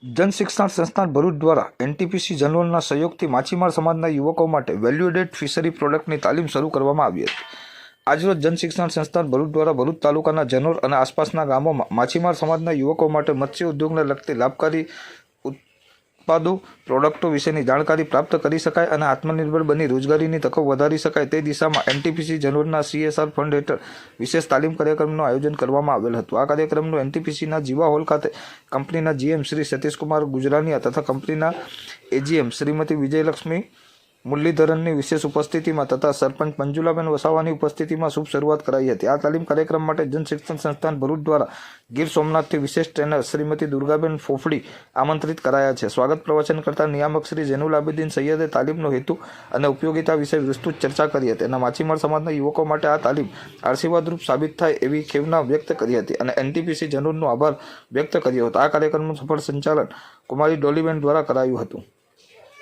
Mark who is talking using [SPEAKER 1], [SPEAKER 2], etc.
[SPEAKER 1] જન શિક્ષણ સંસ્થાન ભરૂચ દ્વારા એનટીપીસી જનરલના સહયોગથી માછીમાર સમાજના યુવકો માટે વેલ્યુ એડેડ ફિશરી પ્રોડક્ટની તાલીમ શરૂ કરવામાં આવી હતી. આજરોજ જન શિક્ષણ સંસ્થાન ભરૂચ દ્વારા ભરૂચ તાલુકાના જનોર અને આસપાસના ગામોમાં માછીમાર સમાજના યુવકો માટે મત્સ્ય ઉદ્યોગને લગતી લાભકારી ઉત્પાદો પ્રોડક્ટો વિશેની જાણકારી પ્રાપ્ત કરી શકાય અને આત્મનિર્ભર બની રોજગારીની તકો વધારી શકાય તે દિશામાં એનટીપીસી જનોરના CSR ફંડ હેઠળ વિશેષ તાલીમ કાર્યક્રમનું આયોજન કરવામાં આવેલ હતું. આ કાર્યક્રમનું એનટીપીસીના જીવા હોલ ખાતે કંપનીના GM શ્રી સતીશકુમાર ગુજરાનિયા તથા કંપનીના AGM શ્રીમતી વિજયલક્ષ્મી મુરલીધરનની વિશેષ ઉપસ્થિતિમાં તથા સરપંચ મંજુલાબેન વસાવાની ઉપસ્થિતિમાં શુભ શરૂઆત કરાઈ હતી. આ તાલીમ કાર્યક્રમ માટે જન શિક્ષણ સંસ્થાન ભરૂચ દ્વારા ગીર સોમનાથથી વિશેષ ટ્રેનર શ્રીમતી દુર્ગાબેન ફોફડી આમંત્રિત કરાયા છે. સ્વાગત પ્રવચન કરતા નિયામક શ્રી જૈનુલ આબેદીન સૈયદે તાલીમનો હેતુ અને ઉપયોગિતા વિશે વિસ્તૃત ચર્ચા કરી હતી અને માછીમાર સમાજના યુવકો માટે આ તાલીમ આશીર્વાદરૂપ સાબિત થાય એવી ખેવના વ્યક્ત કરી હતી અને એનટીપીસી જનોરનો આભાર વ્યક્ત કર્યો હતો. આ કાર્યક્રમનું સફળ સંચાલન કુમારી ડોલીબેન દ્વારા કરાયું હતું.